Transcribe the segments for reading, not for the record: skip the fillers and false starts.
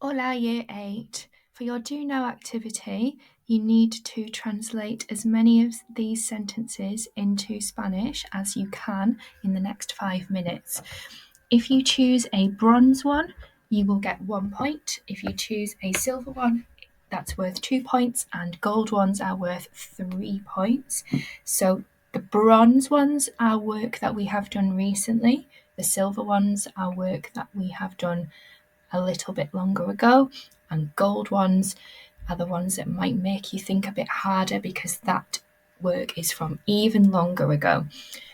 Hola, Year 8. For your Do Know activity, you need to translate as many of these sentences into Spanish as you can in the next 5 minutes. If you choose a bronze one, you will get 1 point. If you choose a silver one, that's worth 2 points, and gold ones are worth 3 points. So the bronze ones are work that we have done recently. The silver ones are work that we have done a little bit longer ago, and gold ones are the ones that might make you think a bit harder because that work is from even longer ago.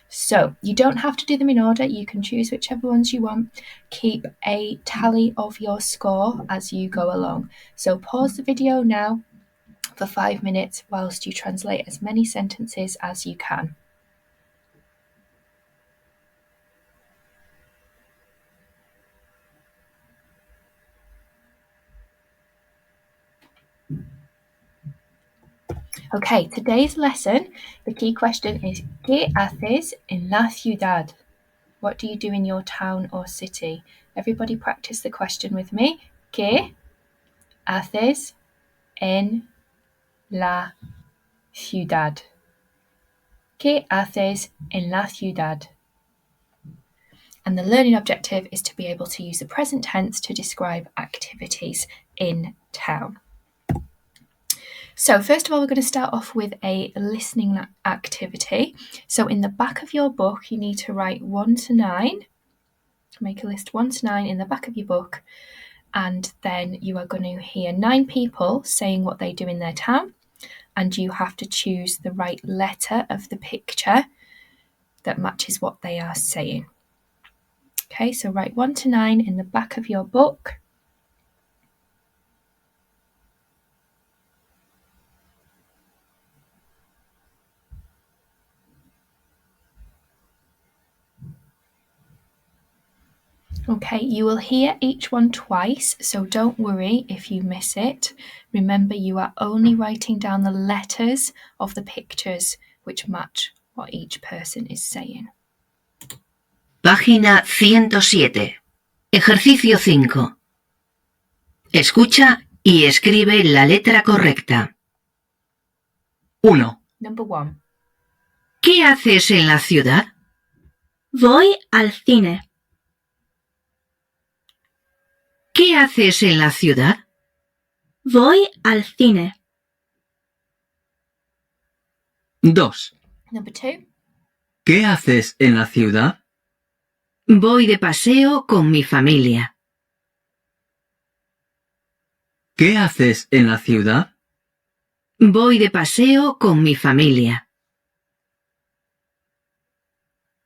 So you don't have to do them in order, you can choose whichever ones you want. Keep a tally of your score as you go along. So pause the video now for 5 minutes whilst you translate as many sentences as you can. Okay, today's lesson, the key question is ¿Qué haces en la ciudad? What do you do in your town or city? Everybody practice the question with me. ¿Qué haces en la ciudad? ¿Qué haces en la ciudad? And the learning objective is to be able to use the present tense to describe activities in town. So first of all, we're going to start off with a listening activity. So in the back of your book, you need to write 1 to 9. Make a list 1 to 9 in the back of your book. And then you are going to hear 9 people saying what they do in their town. And you have to choose the right letter of the picture that matches what they are saying. Okay, so write 1 to 9 in the back of your book. Okay, you will hear each one twice, so don't worry if you miss it. Remember, you are only writing down the letters of the pictures which match what each person is saying. Página 107. Ejercicio 5. Escucha y escribe la letra correcta. 1. Number 1. ¿Qué haces en la ciudad? Voy al cine. ¿Qué haces en la ciudad? Voy al cine. 2. Number 2. ¿Qué haces en la ciudad? Voy de paseo con mi familia. ¿Qué haces en la ciudad? Voy de paseo con mi familia.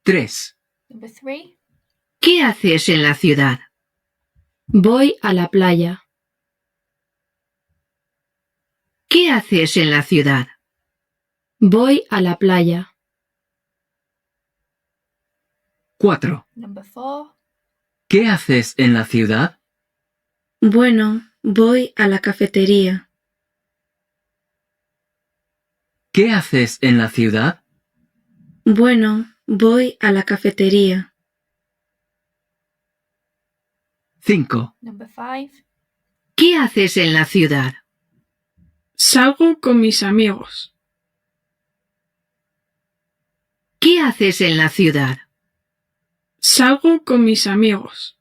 3. Number 3. ¿Qué haces en la ciudad? Voy a la playa. ¿Qué haces en la ciudad? Voy a la playa. 4. Number 4. ¿Qué haces en la ciudad? Bueno, voy a la cafetería. ¿Qué haces en la ciudad? Bueno, voy a la cafetería. 5. Number 5. ¿Qué haces en la ciudad? Salgo con mis amigos. ¿Qué haces en la ciudad? Salgo con mis amigos.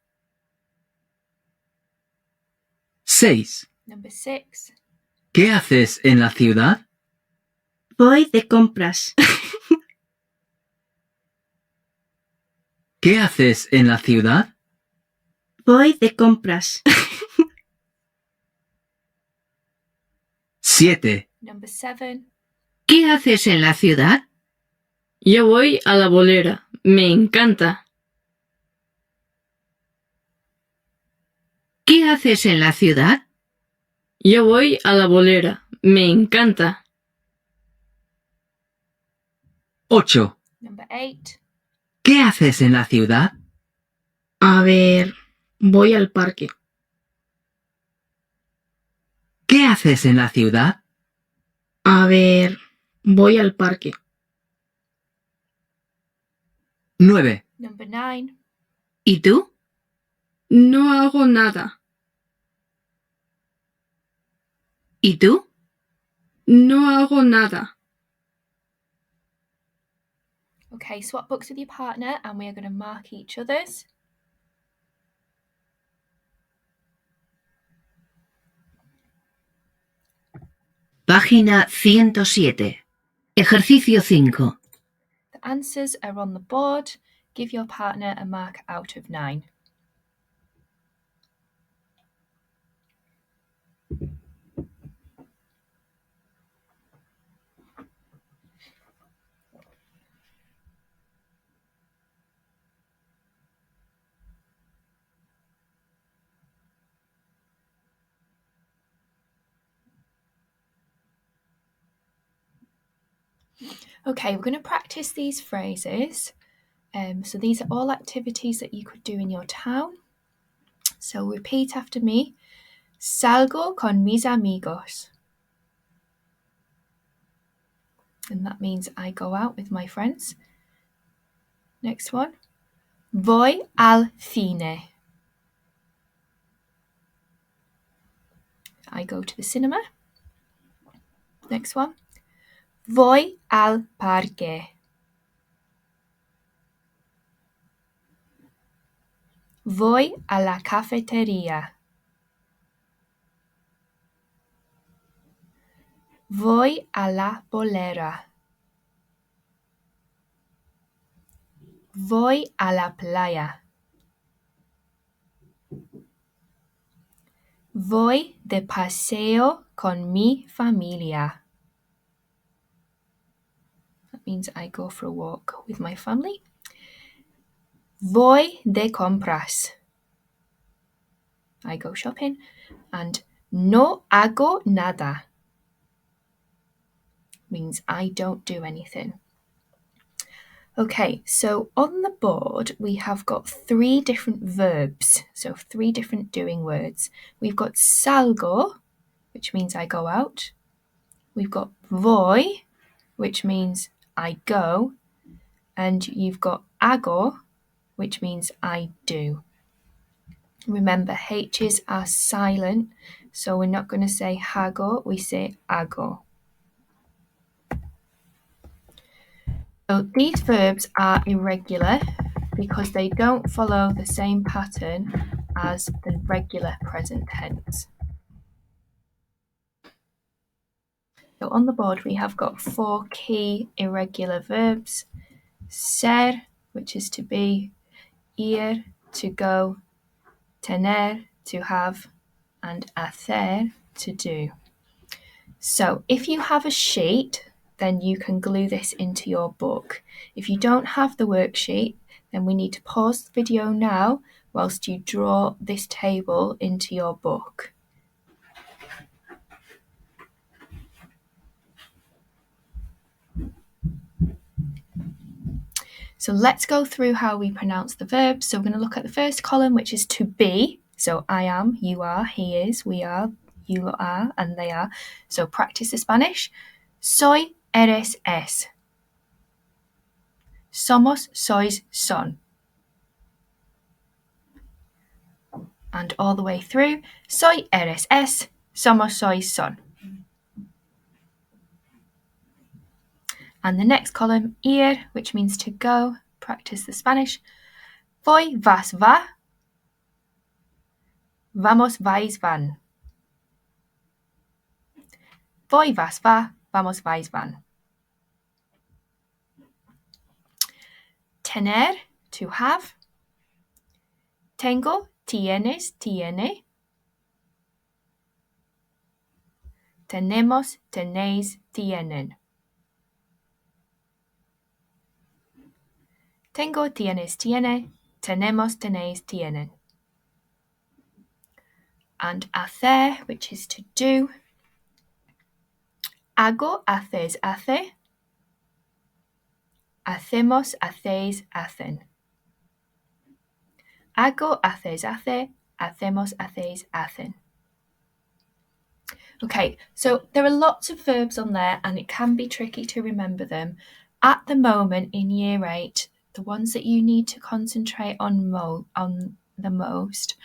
6. Number 6. ¿Qué haces en la ciudad? Voy de compras. ¿Qué haces en la ciudad? Voy de compras. 7. Number 7. ¿Qué haces en la ciudad? Yo voy a la bolera. Me encanta. ¿Qué haces en la ciudad? Yo voy a la bolera. Me encanta. 8. Number 8. ¿Qué haces en la ciudad? A ver, voy al parque. ¿Qué haces en la ciudad? A ver, voy al parque. 9. Number 9. ¿Y tú? No hago nada. ¿Y tú? No hago nada. Okay, swap books with your partner and we are going to mark each other's. Página 107. Ejercicio 5. The answers are on the board. Give your partner a mark out of 9. Okay, we're going to practice these phrases. So these are all activities that you could do in your town. So repeat after me. Salgo con mis amigos. And that means I go out with my friends. Next one. Voy al cine. I go to the cinema. Next one. Voy al parque. Voy a la cafetería. Voy a la bolera. Voy a la playa. Voy de paseo con mi familia. That means I go for a walk with my family. Voy de compras. I go shopping. And no hago nada means I don't do anything. Okay, so on the board we have got 3 different verbs, so 3 different doing words. We've got salgo, which means I go out. We've got voy, which means I go. And you've got hago, which means I do. Remember, H's are silent, so we're not going to say hago, we say hago. So these verbs are irregular because they don't follow the same pattern as the regular present tense. So on the board we have got 4 key irregular verbs. Ser, which is to be, ir, to go, tener, to have, and hacer, to do. So if you have a sheet, then you can glue this into your book. If you don't have the worksheet, then we need to pause the video now whilst you draw this table into your book. So let's go through how we pronounce the verbs. So we're going to look at the first column, which is to be. So I am, you are, he is, we are, you are, and they are. So practice the Spanish. Soy, eres, es. Somos, sois, son. And all the way through. Soy, eres, es. Somos, sois, son. And the next column, ir, which means to go. Practice the Spanish. Voy, vas, va. Vamos, vais, van. Voy, vas, va. Vamos, vais, van. Tener, to have. Tengo, tienes, tiene. Tenemos, tenéis, tienen. Tengo, tienes, tiene. Tenemos, tenéis, tienen. And hacer, which is to do. Hago, haces, hace. Hacemos, hacéis, hacen. Hago, haces, hace. Hacemos, hacéis, hacen. Okay, so there are lots of verbs on there and it can be tricky to remember them. At the moment in Year 8, the ones that you need to concentrate on the most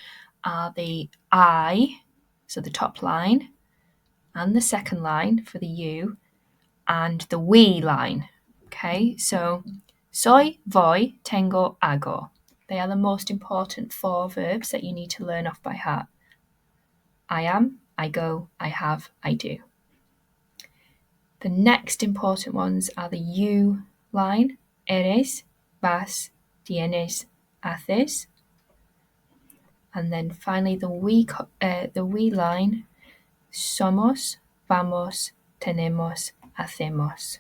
are the I, so the top line, and the second line for the you and the we line. Okay, so soy, voy, tengo, hago. They are the most important 4 verbs that you need to learn off by heart. I am, I go, I have, I do. The next important ones are the you line, eres, vas, tienes, haces. And then finally the we line, somos, vamos, tenemos, hacemos.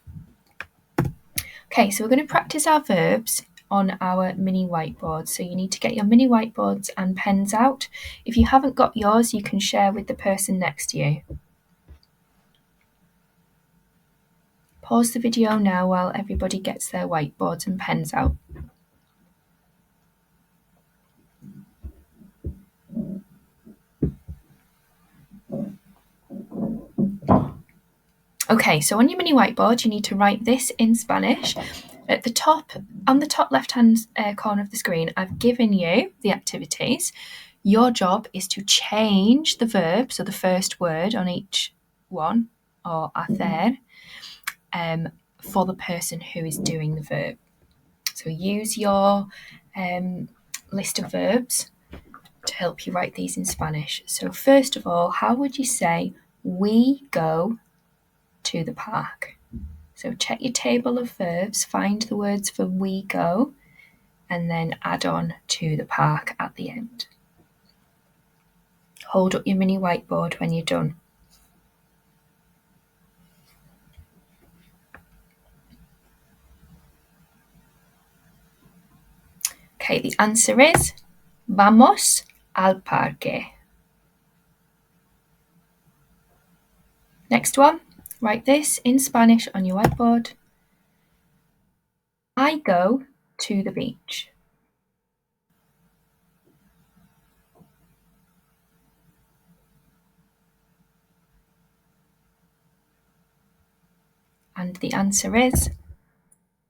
Okay, so we're going to practice our verbs on our mini whiteboard. So you need to get your mini whiteboards and pens out. If you haven't got yours, you can share with the person next to you. Pause the video now while everybody gets their whiteboards and pens out. Okay, so on your mini whiteboard, you need to write this in Spanish. At the top, on the top left-hand corner of the screen, I've given you the activities. Your job is to change the verb, so the first word on each one, or hacer, for the person who is doing the verb. So use your list of verbs to help you write these in Spanish. So first of all, how would you say we go to the park? So check your table of verbs, find the words for we go, and then add on to the park at the end. Hold up your mini whiteboard when you're done. Okay, the answer is vamos al parque. Next one, write this in Spanish on your whiteboard. I go to the beach. And the answer is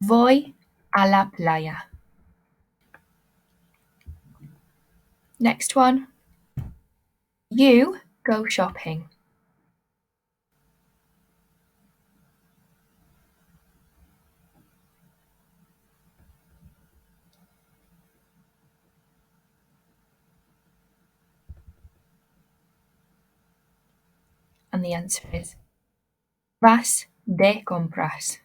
voy a la playa. Next one, you go shopping. And the answer is vas de compras.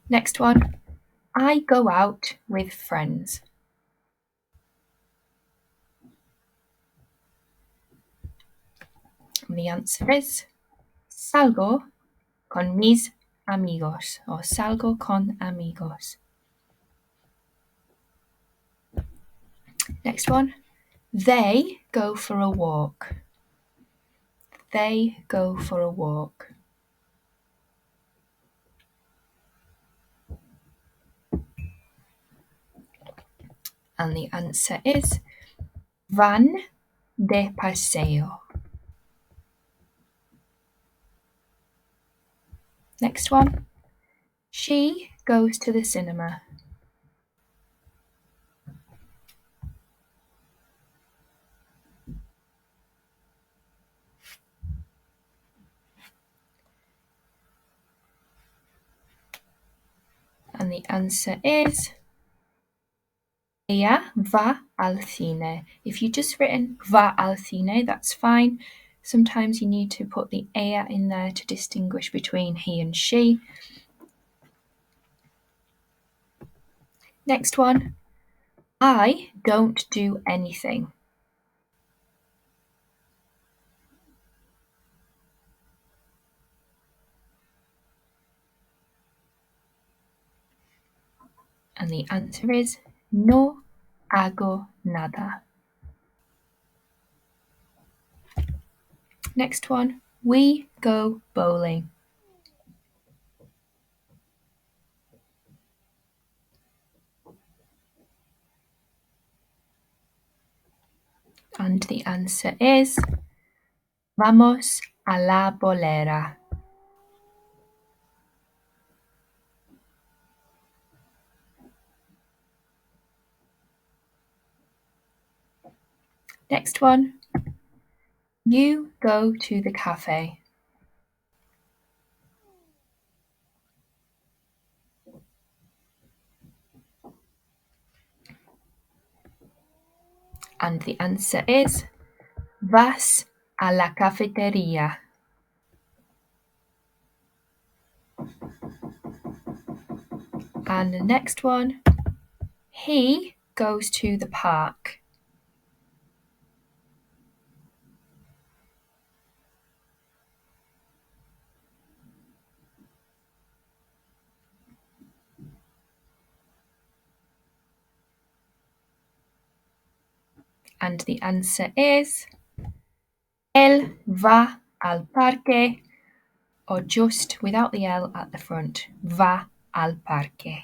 Next one, I go out with friends. And the answer is salgo con mis amigos, or salgo con amigos. Next one, they go for a walk. They go for a walk. And the answer is van de paseo. Next one, she goes to the cinema. And the answer is ella va al cine. If you've just written va al cine, that's fine. Sometimes you need to put the ella in there to distinguish between he and she. Next one, I don't do anything. And the answer is no hago nada. Next one, we go bowling. And the answer is vamos a la bolera. Next one. You go to the cafe. And the answer is vas a la cafetería. And the next one, he goes to the park. And the answer is él va al parque, or just without the L at the front, va al parque.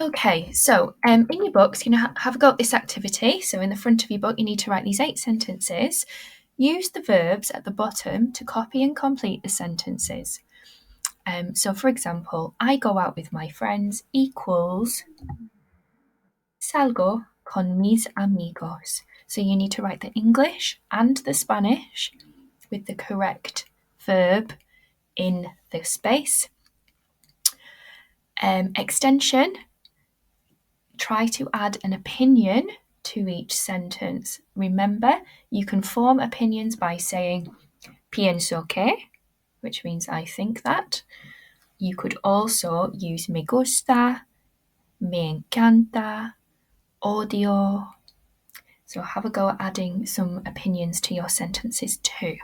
Okay, so in your books, have a go at this activity. So in the front of your book, you need to write these 8 sentences. Use the verbs at the bottom to copy and complete the sentences. So for example, I go out with my friends equals salgo con mis amigos. So you need to write the English and the Spanish with the correct verb in the space. Extension, try to add an opinion to each sentence. Remember, you can form opinions by saying pienso que, which means I think that. You could also use me gusta, me encanta, odio. So have a go at adding some opinions to your sentences too.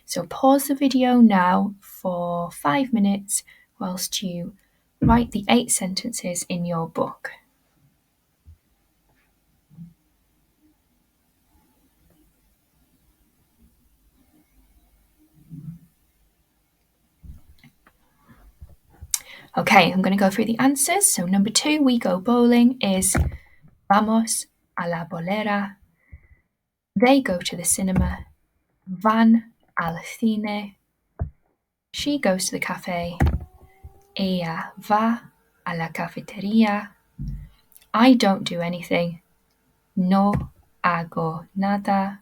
So pause the video now for 5 minutes whilst you write the 8 sentences in your book. Okay, I'm going to go through the answers. So number 2, we go bowling, is vamos a la bolera. They go to the cinema. Van al cine. She goes to the cafe. Ella va a la cafetería. I don't do anything. No hago nada.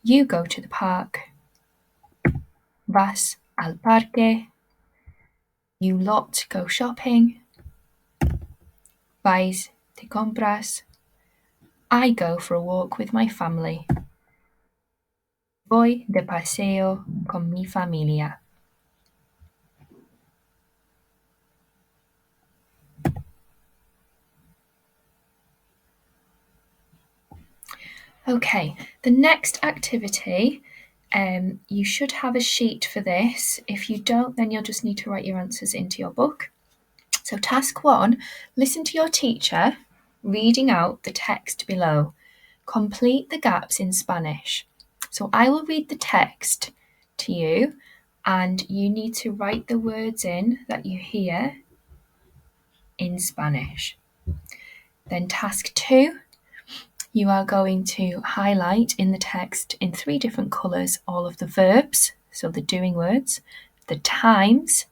You go to the park. Vas al parque. You lot go shopping. Vais de compras. I go for a walk with my family. Voy de paseo con mi familia. Okay, the next activity, you should have a sheet for this. If you don't, then you'll just need to write your answers into your book. So task 1, listen to your teacher reading out the text below. Complete the gaps in Spanish. So I will read the text to you and you need to write the words in that you hear in Spanish. Then task 2, you are going to highlight in the text in 3 different colours all of the verbs, so the doing words, the times,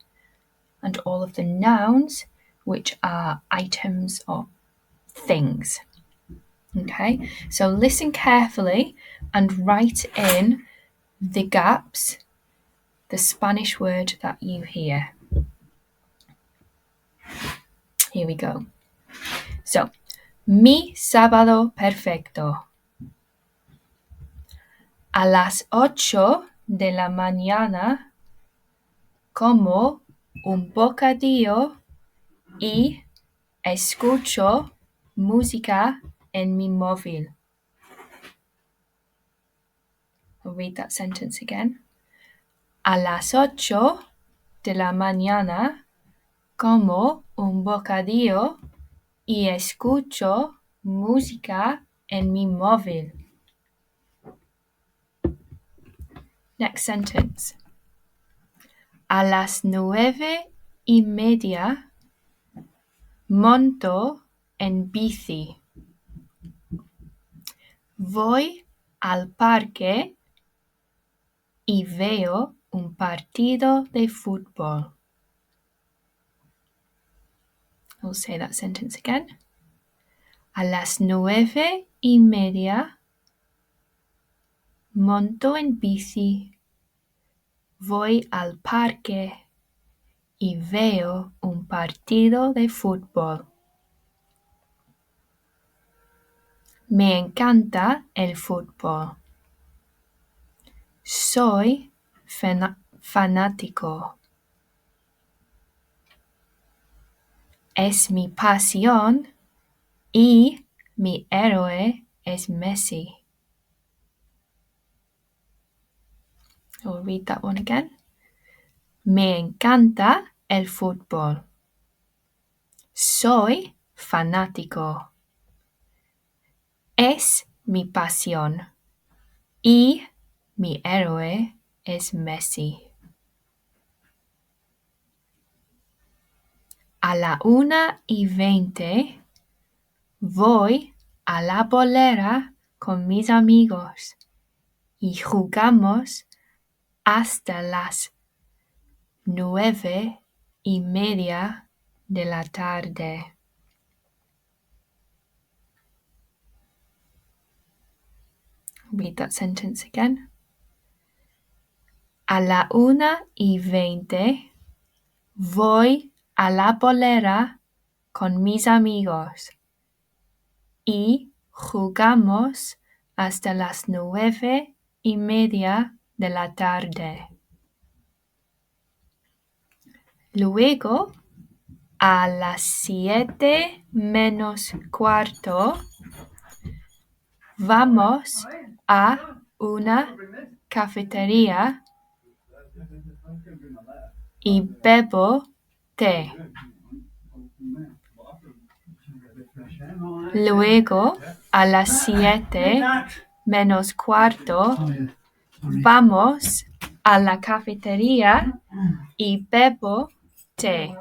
and all of the nouns, which are items or things. Okay, so listen carefully and write in the gaps, the Spanish word that you hear. Here we go. So, mi sábado perfecto. A las 8 de la mañana como un bocadillo y escucho música en mi móvil. I'll read that sentence again. A las 8 de la mañana como un bocadillo y escucho música en mi móvil. Next sentence. A las 9:30 monto en bici. Voy al parque y veo un partido de fútbol. I'll say that sentence again. A las 9:30 monto en bici, voy al parque y veo un partido de fútbol. Me encanta el fútbol. Soy fanático. Es mi pasión y mi héroe es Messi. I'll read that one again. Me encanta el fútbol. Soy fanático. Es mi pasión y mi héroe es Messi. A la 1:20 voy a la bolera con mis amigos y jugamos hasta las 9:30 de la tarde. Read that sentence again. A la 1:20 voy a la bolera con mis amigos y jugamos hasta las 9:30 de la tarde. Luego, a las 7:45 vamos a una cafetería y bebo té. Luego, a las 7:45 vamos a la cafetería y bebo té.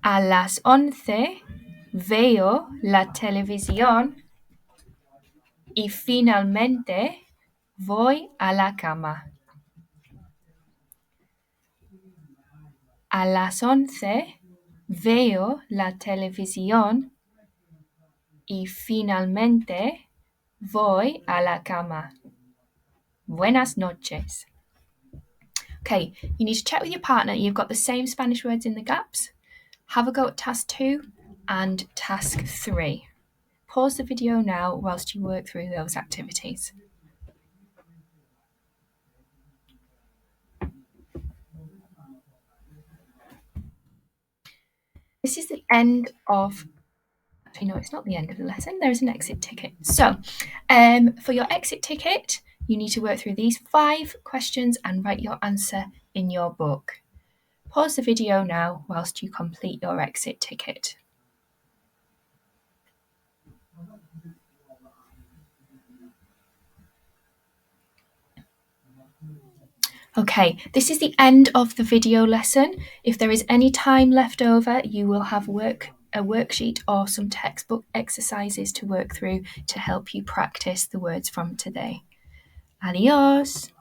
A las 11 veo la televisión y finalmente voy a la cama. A las 11 veo la televisión y finalmente voy a la cama. Buenas noches. Okay, you need to check with your partner you've got the same Spanish words in the gaps. Have a go at task 2 and task 3. Pause the video now whilst you work through those activities. This is the end of, actually no, it's not the end of the lesson, there is an exit ticket. So, for your exit ticket, you need to work through these 5 questions and write your answer in your book. Pause the video now whilst you complete your exit ticket. Okay, this is the end of the video lesson. If there is any time left over, you will have a worksheet or some textbook exercises to work through to help you practice the words from today. Adios!